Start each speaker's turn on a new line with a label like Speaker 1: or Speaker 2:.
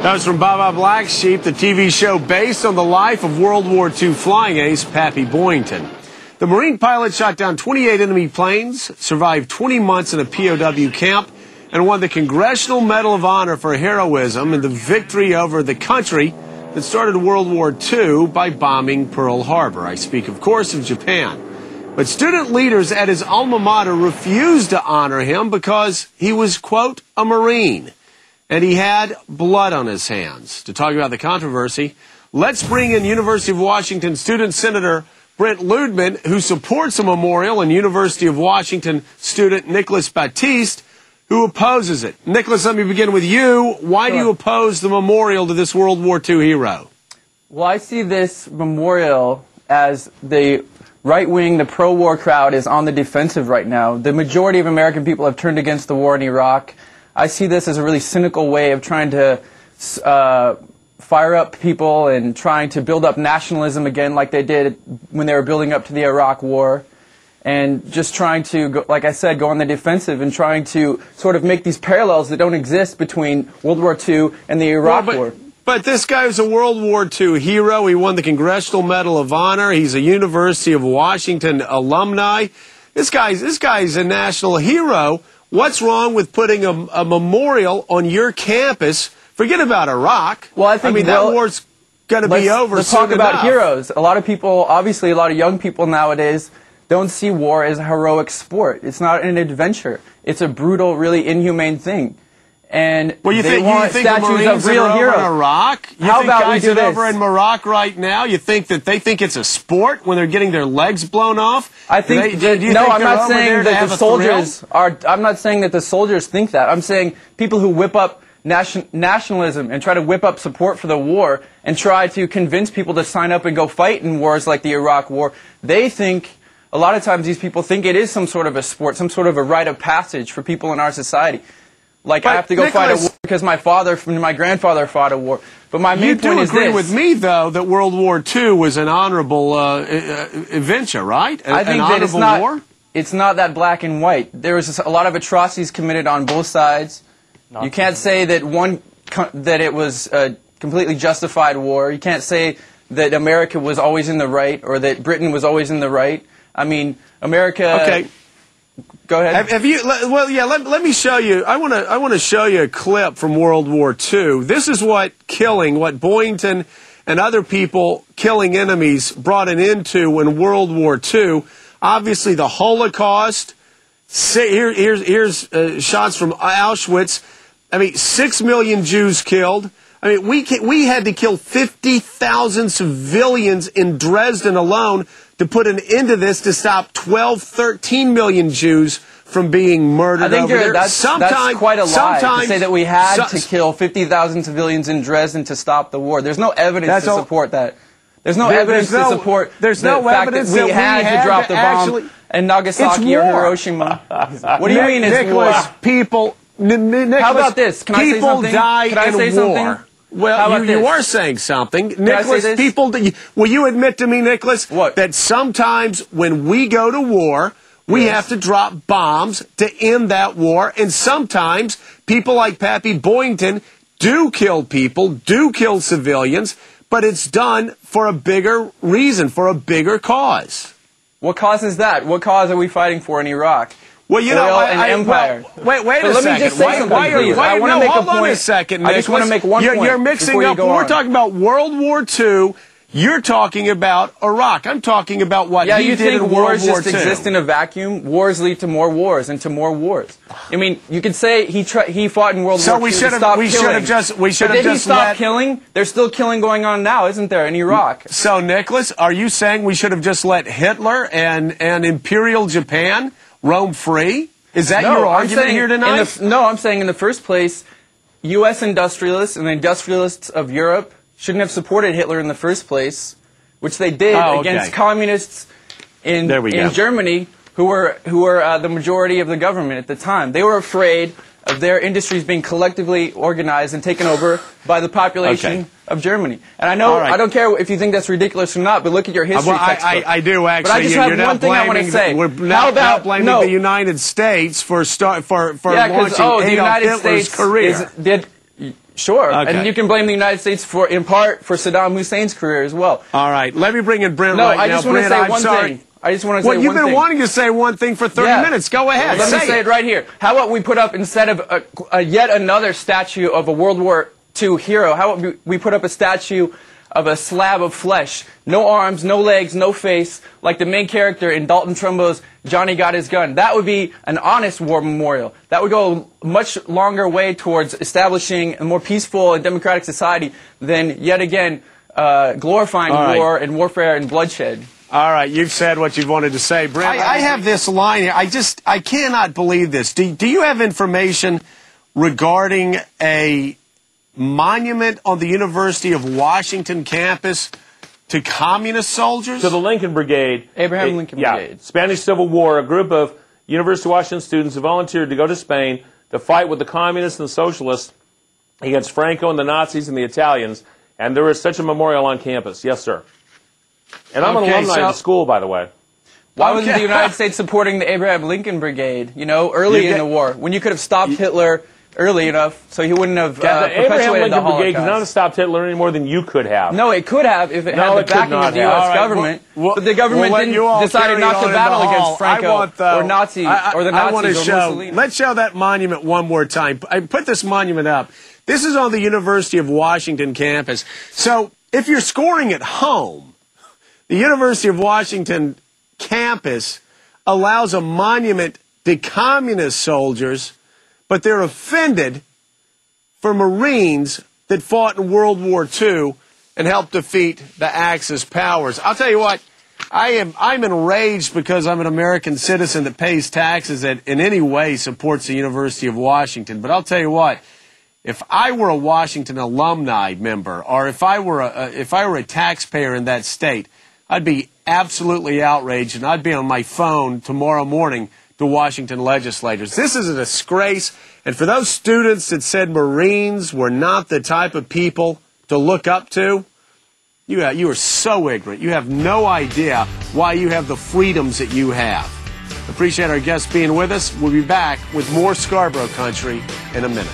Speaker 1: That was from Baba Black Sheep, the TV show based on the life of World War II flying ace Pappy Boyington. The Marine pilot shot down 28 enemy planes, survived 20 months in a POW camp, and won the Congressional Medal of Honor for heroism in the victory over the country that started World War II by bombing Pearl Harbor. I speak, of course, of Japan. But student leaders at his alma mater refused to honor him because he was, quote, a Marine, and he had blood on his hands. To talk about the controversy, let's bring in University of Washington student Senator Brent Ludman, who supports a memorial, and University of Washington student Nicholas Baptiste, who opposes it. Nicholas, let me begin with you. Why do you oppose the memorial to this World War II hero?
Speaker 2: Well, I see this memorial as the right-wing, the pro-war crowd is on the defensive right now. The majority of American people have turned against the war in Iraq. I see this as a really cynical way of trying to fire up people and trying to build up nationalism again like they did when they were building up to the Iraq War. And just trying to, like I said, go on the defensive and trying to sort of make these parallels that don't exist between World War II and the Iraq War.
Speaker 1: But this guy is a World War II hero. He won the Congressional Medal of Honor. He's a University of Washington alumni. This guy's a national hero. What's wrong with putting a memorial on your campus? Forget about Iraq.
Speaker 2: Well, I think
Speaker 1: that war's going to be over.
Speaker 2: Let's talk about heroes. A lot of people, obviously, a lot of young people nowadays don't see war as a heroic sport. It's not an adventure. It's a brutal, really inhumane thing. And
Speaker 1: well,
Speaker 2: they want statues of real heroes.
Speaker 1: In Iraq?
Speaker 2: How about we do this?
Speaker 1: Over in Iraq right now, you think that they think it's a sport when they're getting their legs blown off?
Speaker 2: I think no. I'm not saying that the soldiers are. I'm not saying that the soldiers think that. I'm saying people who whip up nationalism and try to whip up support for the war and try to convince people to sign up and go fight in wars like the Iraq War. They think. A lot of times these people think it is some sort of a sport, some sort of a rite of passage for people in our society. Like, I have to go fight a war because my grandfather fought a war. But my main point is this.
Speaker 1: You do agree with me, though, that World War II was an honorable adventure, right?
Speaker 2: I think that it's not that black and white. There was a lot of atrocities committed on both sides. You can't say that it was a completely justified war. You can't say that America was always in the right or that Britain was always in the right. I mean, America. Okay. Go ahead.
Speaker 1: Have you? Well, yeah. Let me show you. I want to show you a clip from World War II. This is what Boyington and other people killing enemies brought an end to in World War II. Obviously, the Holocaust. Here's shots from Auschwitz. I mean, 6 million Jews killed. I mean, we had to kill 50,000 civilians in Dresden alone to put an end to this, to stop 12, 13 million Jews from being murdered.
Speaker 2: I think that's quite a lie to say that we had to kill 50,000 civilians in Dresden to stop the war. There's no evidence to support that. There's no evidence to support the fact that we had to drop the bomb in Nagasaki or Hiroshima. What do you mean it's war?
Speaker 1: Nicholas,
Speaker 2: how about this? Can I say something?
Speaker 1: People die
Speaker 2: Can I say
Speaker 1: in
Speaker 2: something?
Speaker 1: war. Well, you are saying something. Nicholas, will you admit to me, Nicholas, that sometimes when we go to war, we have to drop bombs to end that war, and sometimes people like Pappy Boyington do kill people, do kill civilians, but it's done for a bigger reason, for a bigger cause.
Speaker 2: What cause is that? What cause are we fighting for in Iraq?
Speaker 1: Well, you know,
Speaker 2: empire.
Speaker 1: Wait a second.
Speaker 2: Let me just say something, please. I want to make a point.
Speaker 1: Hold on a second, Nicholas.
Speaker 2: I just want to make one point.
Speaker 1: You're mixing up. We're talking about World War II. You're talking about Iraq. I'm talking about what he did in World War II.
Speaker 2: Yeah, you think wars just exist in a vacuum? Wars lead to more wars and to more wars. I mean, you could say he fought in World War II to stop killing. We should have just
Speaker 1: did
Speaker 2: he stop killing? There's still killing going on now, isn't there, in Iraq?
Speaker 1: So, Nicholas, are you saying we should have just let Hitler and Imperial Japan roam free? Is that your argument here tonight?
Speaker 2: No, I'm saying in the first place, U.S. industrialists and the industrialists of Europe shouldn't have supported Hitler in the first place, which they did against communists in Germany, who were the majority of the government at the time. They were afraid of their industries being collectively organized and taken over by the population of Germany. And I know, I don't care if you think that's ridiculous or not, but look at your history textbook.
Speaker 1: I do, actually.
Speaker 2: But I just have one thing I want to say.
Speaker 1: We're not blaming the United States for launching Adolf Hitler's career.
Speaker 2: Sure,
Speaker 1: Okay.
Speaker 2: and you can blame the United States in part for Saddam Hussein's career as well.
Speaker 1: All right, let me bring in Brent
Speaker 2: No,
Speaker 1: right
Speaker 2: I
Speaker 1: now.
Speaker 2: just want to
Speaker 1: Brent,
Speaker 2: say
Speaker 1: I'm
Speaker 2: one
Speaker 1: sorry.
Speaker 2: thing. I just want to say
Speaker 1: Well,
Speaker 2: one
Speaker 1: you've
Speaker 2: thing.
Speaker 1: been wanting to say one thing for 30 minutes. Go ahead.
Speaker 2: Let me say it right here. How about we put up, instead of yet another statue of a World War II hero, how about we put up a statue of a slab of flesh, no arms, no legs, no face, like the main character in Dalton Trumbo's Johnny Got His Gun. That would be an honest war memorial. That would go a much longer way towards establishing a more peaceful and democratic society than, yet again, glorifying war and warfare and bloodshed.
Speaker 1: All right, you've said what you've wanted to say. Brent, I have this line here. I cannot believe this. Do you have information regarding a monument on the University of Washington campus to communist soldiers?
Speaker 3: To the Lincoln Brigade.
Speaker 2: Abraham Lincoln Brigade.
Speaker 3: Spanish Civil War, a group of University of Washington students who volunteered to go to Spain to fight with the communists and socialists against Franco and the Nazis and the Italians. And there is such a memorial on campus. Yes, sir. And I'm an alumni of the school, by the way.
Speaker 2: Why wasn't the United States supporting the Abraham Lincoln Brigade, early in the war, when you could have stopped Hitler early enough so he wouldn't have
Speaker 3: the Abraham
Speaker 2: perpetuated the
Speaker 3: Lincoln Brigade could
Speaker 2: Holocaust?
Speaker 3: not have stopped Hitler any more than you could have.
Speaker 2: No, it could have if it had the backing of the U.S. government. But the government decided not to battle against Franco or Nazis or the Nazis or Mussolini.
Speaker 1: Let's show that monument one more time. I put this monument up. This is on the University of Washington campus. So if you're scoring at home, the University of Washington campus allows a monument to communist soldiers, but they're offended for Marines that fought in World War II and helped defeat the Axis powers. I'll tell you what, I'm enraged because I'm an American citizen that pays taxes that in any way supports the University of Washington. But I'll tell you what, if I were a Washington alumni member, or if I were a taxpayer in that state, I'd be absolutely outraged, and I'd be on my phone tomorrow morning to Washington legislators. This is a disgrace, and for those students that said Marines were not the type of people to look up to, you are so ignorant. You have no idea why you have the freedoms that you have. Appreciate our guests being with us. We'll be back with more Scarborough Country in a minute.